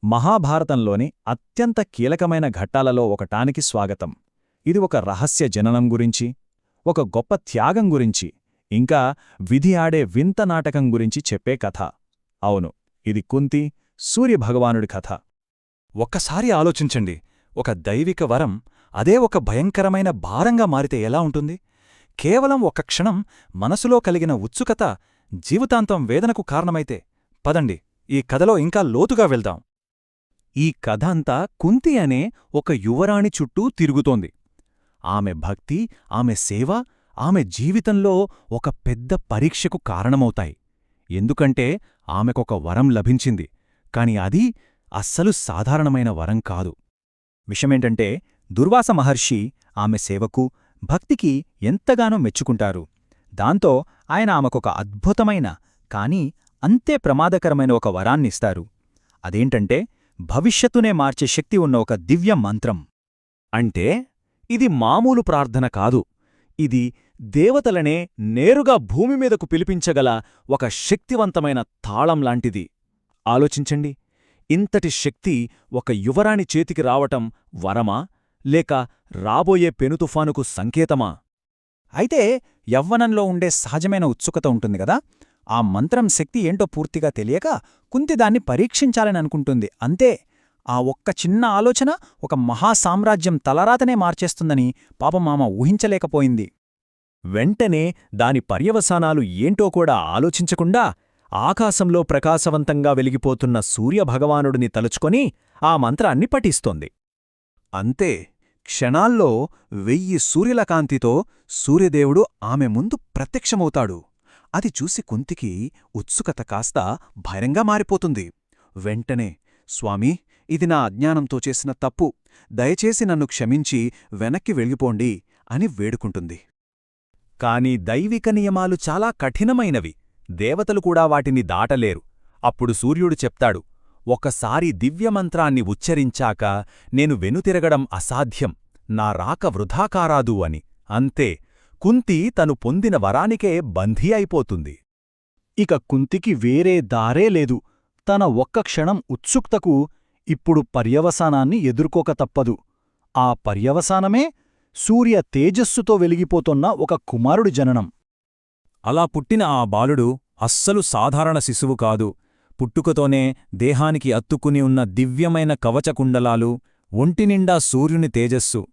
మహాభారతంలోని అత్యంత కీలకమైన ఘట్టాలలో ఒకటానికి స్వాగతం. ఇది ఒక రహస్య జననం గురించి, ఒక గొప్ప త్యాగం గురించి, ఇంకా విధి ఆడే వింత నాటకం గురించి చెప్పే కథ. అవును, ఇది కుంతి, సూర్యభగవానుడి కథ. ఒక్కసారి ఆలోచించండి, ఒక దైవిక వరం అదే ఒక భయంకరమైన భారంగా మారితే ఎలా ఉంటుంది? కేవలం ఒక్క క్షణం మనసులో కలిగిన ఉత్సుకత జీవితాంతం వేదనకు కారణమైతే. పదండి, ఈ కథలో ఇంకా లోతుగా వెళ్దాం. ఈ కథ అంతా కుంతి అనే ఒక యువరాణి చుట్టూ తిరుగుతోంది. ఆమె భక్తి, ఆమె సేవ, ఆమె జీవితంలో ఒక పెద్ద పరీక్షకు కారణమవుతాయి. ఎందుకంటే ఆమెకొక వరం లభించింది, కాని అది అస్సలు సాధారణమైన వరం కాదు. విషమేంటంటే దుర్వాస మహర్షి ఆమె సేవకు, భక్తికి ఎంతగానో మెచ్చుకుంటారు. దాంతో ఆయన ఆమెకొక అద్భుతమైన, కాని అంతే ప్రమాదకరమైన ఒక వరాన్నిస్తారు. అదేంటంటే భవిష్యత్తునే మార్చే శక్తి ఉన్న ఒక దివ్య మంత్రం. అంటే ఇది మామూలు ప్రార్థన కాదు, ఇది దేవతలనే నేరుగా భూమిమీదకు పిలిపించగల ఒక శక్తివంతమైన తాళంలాంటిది. ఆలోచించండి, ఇంతటి శక్తి ఒక యువరాణి చేతికి రావటం వరమా, లేక రాబోయే పెనుతుఫానుకు సంకేతమా? అయితే యవ్వనంలో ఉండే సహజమైన ఉత్సుకత ఉంటుంది గదా, ఆ మంత్రం శక్తి ఏంటో పూర్తిగా తెలియక కుంతి దాన్ని పరీక్షించాలని అనుకుంటుంది. అంతే, ఆ ఒక్క చిన్న ఆలోచన ఒక మహాసామ్రాజ్యం తలరాతనే మార్చేస్తుందని పాపం ఆమె ఊహించలేకపోయింది. వెంటనే దాని పర్యవసానాలు ఏంటో కూడా ఆలోచించకుండా ఆకాశంలో ప్రకాశవంతంగా వెలిగిపోతున్న సూర్యభగవానుడిని తలుచుకొని ఆ మంత్రాన్ని పఠిస్తోంది. అంతే, క్షణాల్లో 1000 సూర్యుల కాంతితో సూర్యదేవుడు ఆమె ముందు ప్రత్యక్షమవుతాడు. అది చూసి కుంతికి ఉత్సుకత కాస్త భయంగా మారిపోతుంది. వెంటనే, స్వామీ, ఇది నా అజ్ఞానంతో చేసిన తప్పు, దయచేసి నన్ను క్షమించి వెనక్కి వెళ్ళిపోండి అని వేడుకుంటుంది. కాని దైవిక నియమాలు చాలా కఠినమైనవి, దేవతలు కూడా వాటిని దాటలేరు. అప్పుడు సూర్యుడు చెప్తాడు, ఒకసారి దివ్యమంత్రాన్ని ఉచ్చరించాక నేను వెనుతిరగడం అసాధ్యం, నా రాక వృధాకారాదు అని. అంతే, కుంతి తను పొందిన వరానికే బంధీ అయిపోతుంది. ఇక కుంతికి వేరే దారే లేదు. తన ఒక్క క్షణం ఉత్సుక్తకు ఇప్పుడు పర్యవసానాన్ని ఎదుర్కోక తప్పదు. ఆ పర్యవసానమే సూర్య తేజస్సుతో వెలిగిపోతున్న ఒక కుమారుడి జననం. అలా పుట్టిన ఆ బాలుడు అస్సలు సాధారణ శిశువు కాదు. పుట్టుకతోనే దేహానికి అత్తుకుని ఉన్న దివ్యమైన కవచకుండలాలు, ఒంటినిండా సూర్యుని తేజస్సు.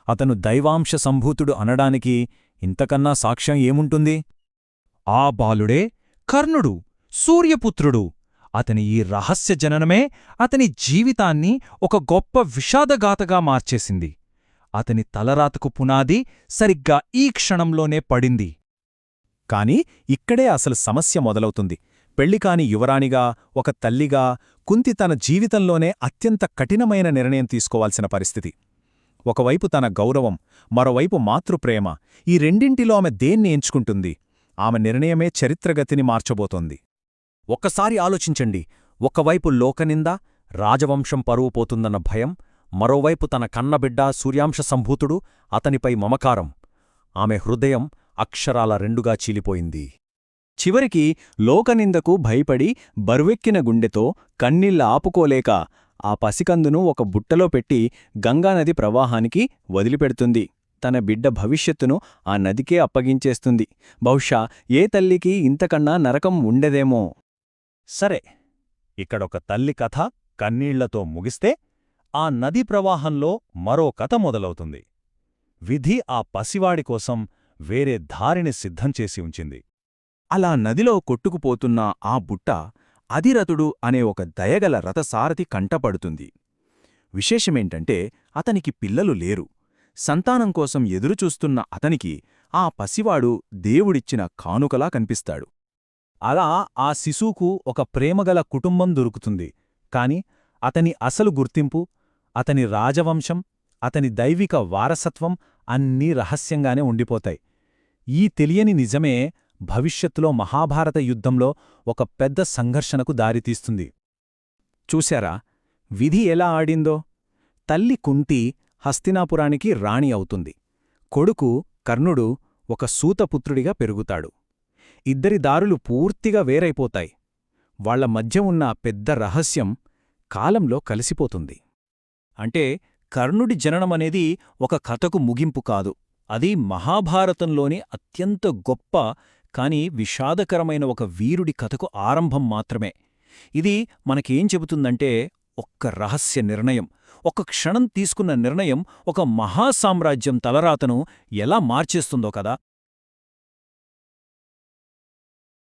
అతను దైవాంశ సంభూతుడు అనడానికి ఇంతకన్నా సాక్ష్యం ఏముంటుంది? ఆ బాలుడే కర్ణుడు, సూర్యపుత్రుడు. అతని ఈ రహస్య జననమే అతని జీవితాన్ని ఒక గొప్ప విషాదగాథగా మార్చేసింది. అతని తలరాతకు పునాది సరిగ్గా ఈ క్షణంలోనే పడింది. కాని ఇక్కడే అసలు సమస్య మొదలవుతుంది. పెళ్లికాని యువరాణిగా, ఒక తల్లిగా కుంతి తన జీవితంలోనే అత్యంత కఠినమైన నిర్ణయం తీసుకోవాల్సిన పరిస్థితి. ఒకవైపు తన గౌరవం, మరోవైపు మాతృప్రేమ, ఈ రెండింటిలో ఆమె దేన్ని ఎంచుకుంటుంది? ఆమె నిర్ణయమే చరిత్రగతిని మార్చబోతోంది. ఒక్కసారి ఆలోచించండి, ఒకవైపు లోకనింద, రాజవంశం పరువు పోతుందన్న భయం, మరోవైపు తన కన్నబిడ్డ సూర్యాంశ సంభూతుడు, అతనిపై మమకారం. ఆమె హృదయం అక్షరాల రెండుగా చీలిపోయింది. చివరికి లోకనిందకు భయపడి బరువెక్కిన గుండెతో కన్నీళ్ల ఆపుకోలేక ఆ పసికందును ఒక బుట్టలో పెట్టి గంగానది ప్రవాహానికి వదిలిపెడుతుంది. తన బిడ్డ భవిష్యత్తును ఆ నదికే అప్పగించేస్తుంది. బహుశా ఏ తల్లికి ఇంతకన్నా నరకం ఉండేదేమో. సరే, ఇక్కడొక తల్లి కథ కన్నీళ్లతో ముగిస్తే, ఆ నదీ ప్రవాహంలో మరో కథ మొదలవుతుంది. విధి ఆ పసివాడి కోసం వేరే దారిని సిద్ధంచేసి ఉంచింది. అలా నదిలో కొట్టుకుపోతున్న ఆ బుట్ట అధిరథుడు అనే ఒక దయగల రథసారథి కంటపడుతుంది. విశేషమేంటంటే అతనికి పిల్లలు లేరు. సంతానం కోసం ఎదురుచూస్తున్న అతనికి ఆ పసివాడు దేవుడిచ్చిన కానుకలా కనిపిస్తాడు. అలా ఆ శిశువుకు ఒక ప్రేమగల కుటుంబం దొరుకుతుంది. కాని అతని అసలు గుర్తింపు, అతని రాజవంశం, అతని దైవిక వారసత్వం అన్నీ రహస్యంగానే ఉండిపోతాయి. ఈ తెలియని నిజమే భవిష్యత్తులో మహాభారత యుద్ధంలో ఒక పెద్ద సంఘర్షణకు దారితీస్తుంది. చూశారా విధి ఎలా ఆడిందో? తల్లి కుంతి హస్తినాపురానికి రాణి అవుతుంది. కొడుకు కర్ణుడు ఒక సూతపుత్రుడిగా పెరుగుతాడు. ఇద్దరి దారులు పూర్తిగా వేరైపోతాయి. వాళ్ల మధ్య ఉన్న పెద్ద రహస్యం కాలంలో కలిసిపోతుంది. అంటే కర్ణుడి జననమనేది ఒక కథకు ముగింపు కాదు, అది మహాభారతంలోని అత్యంత గొప్ప కాని విషాదకరమైన ఒక వీరుడి కథకు ఆరంభం మాత్రమే. ఇది మనకేం చెబుతుందంటే, ఒక్క రహస్య నిర్ణయం, ఒక్క క్షణం తీసుకున్న నిర్ణయం ఒక మహాసామ్రాజ్యం తలరాతను ఎలా మార్చేస్తుందో కదా.